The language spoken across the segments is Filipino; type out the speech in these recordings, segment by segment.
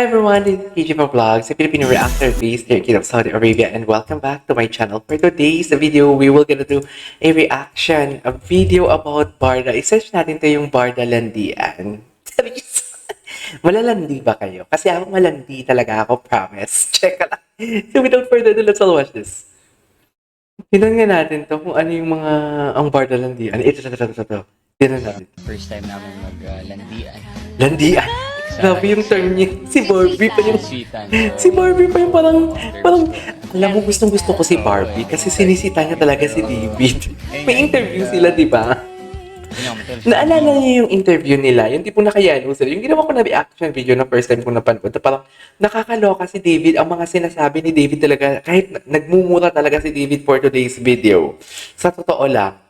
Hi everyone, this is KG Vlogs, a Filipino reactor based here in Kingdom of Saudi Arabia, and welcome back to my channel. For today's video, we will gonna do a reaction, a video about Barda. I-search natin to yung Barda Landian. Malalandi ba kayo? Kasi ako malandi talaga ako, promise. Check ka lang. So without further ado, let's all watch this. Tignan nga natin to kung ano yung mga ang Barda Landian. Ito. Tignan natin. First time namin maglandian. Landian! Grabe yung term niya. Si Barbie pa yung... Sweetan. Si Barbie pa yung parang, alam mo, gustong-gusto ko si Barbie kasi sinisita niya talaga si David. May interview sila, di ba? Naalala niyo yung interview nila? Yung tipong nakayalo sila. Yung ginawa ko na reaction video na first time ko napanood. Parang nakakaloka si David. Ang mga sinasabi ni David talaga, kahit nagmumura talaga si David for today's video. Sa totoo lang,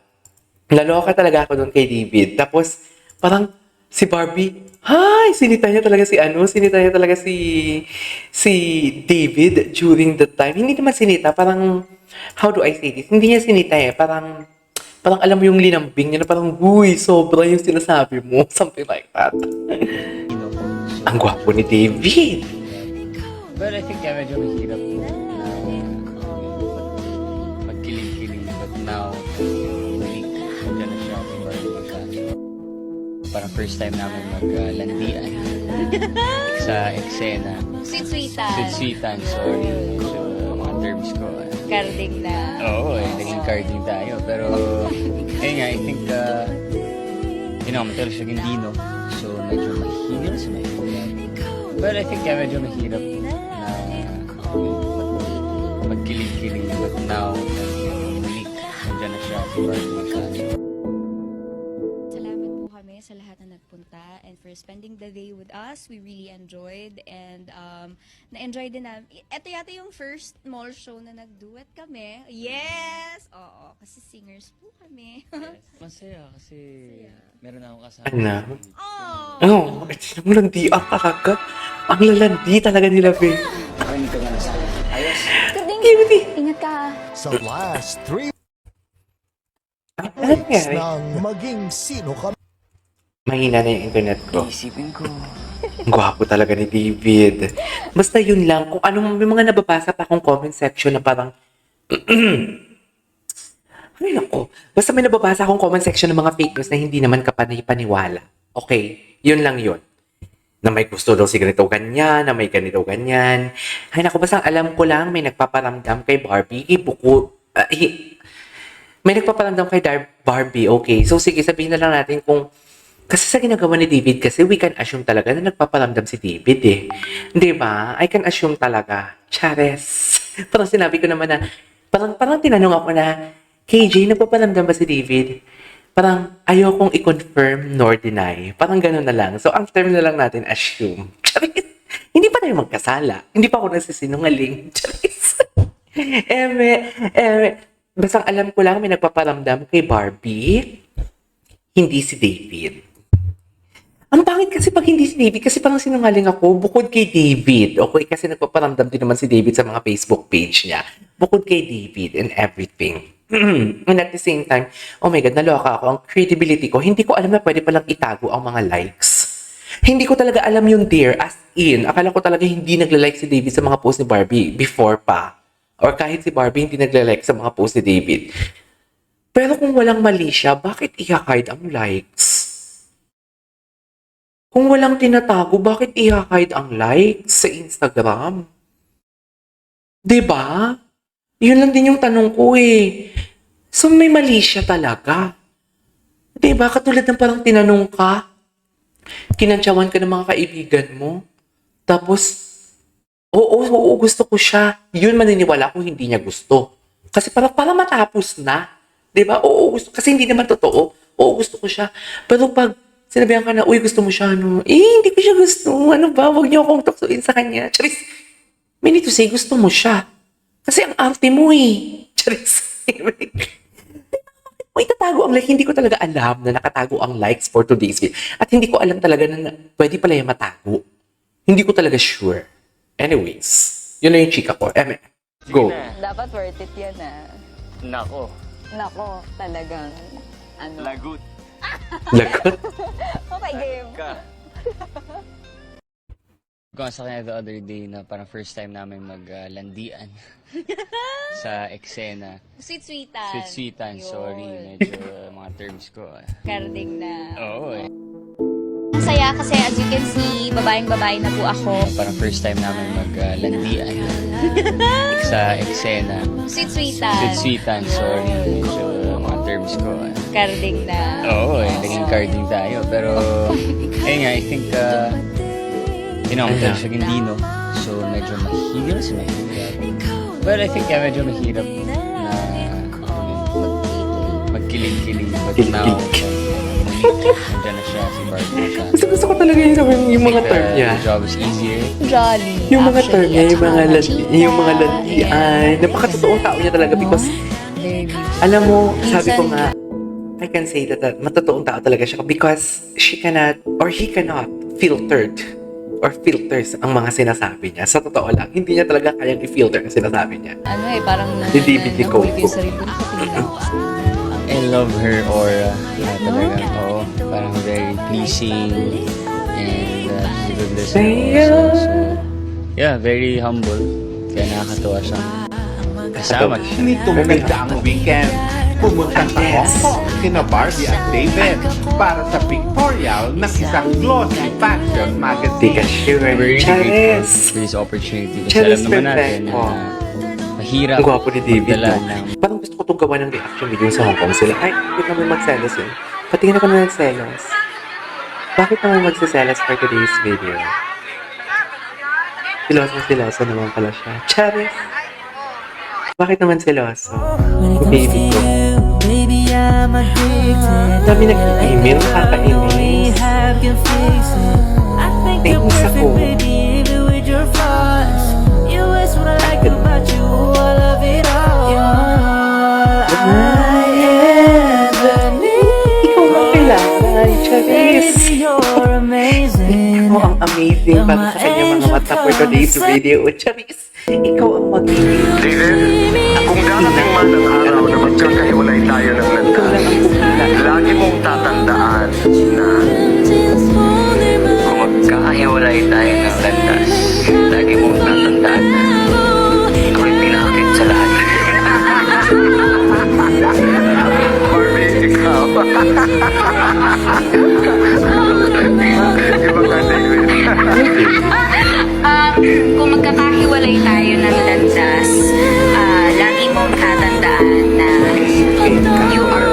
naloka talaga ako doon kay David. Tapos, parang si Barbie, sinita niya talaga si David during the time. Hindi naman sinita, parang, how do I say this? Hindi niya sinita parang alam mo yung linambing niya na parang, sobra yung sinasabi mo. Something like that. Ang gwapo ni David. But I think medyo mahirap na magkiling-kiling. But now, nandiyan na siya. Parang first time namin maglandian. Sa eksena. Sweet-sweetan, sorry. So, mga terms ko. Carding na. Oo, naging carding tayo. Pero, nga, I think, matalas yung hindi, no? So, medyo mahirap sa may But I think, medyo mahirap na magkiling-kiling. But now, nandiyan na siya. Sa lahat na nagpunta and for spending the day with us. We really enjoyed and na-enjoy din namin. Ito yata yung first mall show na nag-duet kami. Yes! Oo, kasi singers po kami. Yes. Masaya kasi meron akong kasama. Ano? Oh! Ang landian talaga. Ang lalandi talaga nila, Faye. Hindi ka nga nasa ayos. Ingat ka. Sa last 3 Ano weeks nangyari? nang maging sino ka Mahina na yung internet ko. Isipin ko. Ang gwapo talaga ni David. Basta yun lang, kung anong may mga nababasa pa akong comment section na parang, ay nako, basta may nababasa akong comment section ng mga fake news na hindi naman kapanay-paniwala. Okay, yun lang yun. Na may gusto daw si ganito ganyan, na may ganito ganyan. Ay nako, basta alam ko lang may nagpaparamdam kay Barbie, may nagpaparamdam kay Barbie, okay. So sige, sabihin na lang natin kung kasi sa ginagawa ni David, kasi we can assume talaga na nagpaparamdam si David eh. Di ba? I can assume talaga. Chares. Parang sinabi ko naman na, parang tinanong ako na, KJ, nagpaparamdam ba si David? Parang ayokong i-confirm nor deny. Parang gano'n na lang. So, ang term na lang natin, assume. Charis. Hindi pa tayo magkasala. Hindi pa ako nagsisinungaling. Charis. Basta alam ko lang may nagpaparamdam kay Barbie, hindi si David. Ang pangit kasi pag hindi si David, kasi parang sinungaling ako, bukod kay David. Okay, kasi nagpaparamdam din naman si David sa mga Facebook page niya. Bukod kay David and everything. And at the same time, oh my God, naloka ako. Ang credibility ko, hindi ko alam na pwede palang itago ang mga likes. Hindi ko talaga alam yung dear, as in. Akala ko talaga hindi nagla-like si David sa mga post ni Barbie before pa. Or kahit si Barbie hindi nagla-like sa mga post ni David. Pero kung walang mali siya, bakit i-hide ang likes? Kung walang tinatago, bakit i-hide ang likes sa Instagram? Diba? Yun lang din yung tanong ko eh. So may mali siya talaga. Diba? Katulad ng parang tinanong ka, kinantsawan ka ng mga kaibigan mo, tapos, oo, gusto ko siya. Yun maniniwala kung hindi niya gusto. Kasi para matapos na. Diba? Oo, gusto. Kasi hindi naman totoo. Oo, gusto ko siya. Pero pag sinabihan ka na, uy, gusto mo siya, no? Hindi ko siya gusto. Ano ba? Huwag niyo akong tuksuin sa kanya. Charis, may need to say, gusto mo siya. Kasi ang arte mo eh. Charis. May tatago ang like. Hindi ko talaga alam na nakatago ang likes for today's video. At hindi ko alam talaga na pwede pala yung matago. Hindi ko talaga sure. Anyways, yun na yung chika ko. Go. Dapat worth it yan Nako. Nako, talagang Lagot. Lagot? Okay, game. ko nga sa kanya the other day na parang first time namin maglandian sa eksena. Sweet-sweetan. Sweet-sweetan, Yun. sorry. Medyo mga terms ko. Carding na. Oo eh. Masaya kasi as you can see, babaeng-babae na po ako. Parang first time namin maglandian sa eksena. Sweet-sweetan. Sweet-sweetan, sorry. Medyo mga terms ko. Carding na. Oo eh, naging carding tayo. Pero, ayun nga, I think, siya Gindino. So, medyo mahirap sa mahirap. Well, I think, medyo mahirap na magkiling-kiling. But now, nandiyan na siya, si Barbie siya. Gusto ko talaga yung mga term niya. The job is easier. Jolly. Yung mga term niya, Actually, yung mga landian. Napakatotoong tao niya talaga because, very alam mo, sabi ko Minsan- nga, I can say that matotoong tao talaga siya because she cannot or he cannot filtered or filters ang mga sinasabi niya. Sa totoo lang, hindi niya talaga kayang i-filter ang sinasabi niya. ano eh, parang Di DVD ko. nahuli ko yung sarili ko sa tingin. I love her aura. Talaga, oo. Parang very pleasing. And she's a good listener also. So, yeah, very humble. Kaya nakakatuwa siya. Kasama siya. Nito maganda ang weekend. Pumunta sa Hong Kong sina Barbie at David para sa pictorial ng isang glossy fashion magazine. Tika sure. We're really grateful Charis! for this opportunity. Kasi Charis alam naman natin na Perfecto. mahirap Ang gwapo ni David, magdala no? ng Parang gusto ko itong gawa ng reaction video sa Hong Kong sila. Ay, bakit naman magselos yun? Patingin ako na ng selos. Bakit naman magsiselos for today's video? Siloso naman pala siya. Charis! Bakit naman siloso? Baby ko. Dami nag-email, nakakainis. Nainis ako. Ikaw ang kailangan, Charis. Ikaw ang amazing para sa kanya mga mata for today's video. Charis, ikaw ang magiging. Kung darating man ang araw na magkakahiwalay tayo ng Ikaw lang ang pupunta. lagi mong tatandaan na kung magkakahiwalay tayo ng landas, lagi mong tatandaan na ikaw ay pinakakit sa lahat. Barbie, ikaw. Ibang kanta yun. Kung magkakahiwalay tayo ng landas, lagi mong tatandaan na you are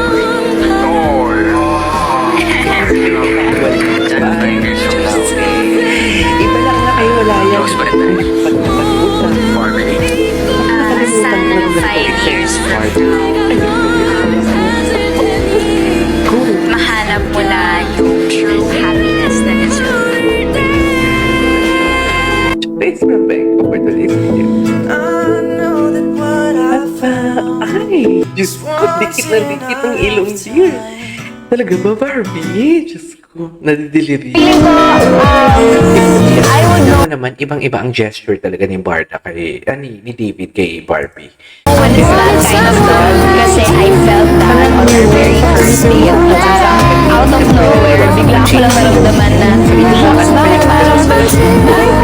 worthy. Ten fingers from now. Iba lang na kayo wala yan. Rose pa rin tayo. Pag napag-utan. Barbie. Sana 5 years from now, mahanap mo na yung true happiness na deserve. Thanks for being for today's video. Ay, Diyos ko, dikit na dikit ang ilong niya. Talaga ba, Barbie? Diyos ko, nadidiliri. Ano naman, ibang-iba ang gesture talaga ni Barda kay, ni David kay Barbie. When is that kind of love? Kasi I felt that on our very first day of love. Out of nowhere, bigla ko lang maramdaman na bukas ba? Parang ito na yun.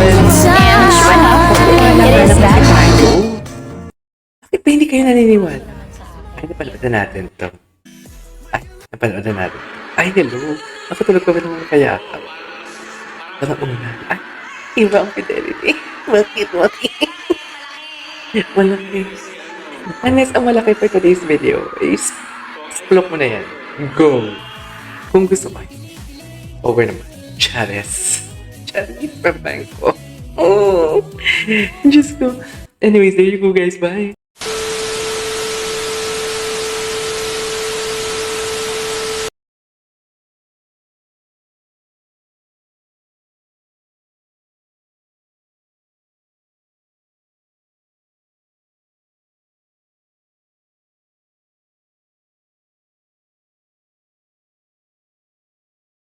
And sure enough, it is that kind. Bakit ba hindi kayo naniniwala? Ay, napanood na natin to. Ay, napanood na natin. Ay, hello. Nakatulog ka ba naman kaya? Mga una. Ay, iba ang fidelity. Bakit? Malaki. Unless ang malaki for today's video is splok mo na yan. Go. Kung gusto mo. Over naman. Charis. Charis, pabang ko. Oh. Diyos ko. Anyways, there you go guys. Bye.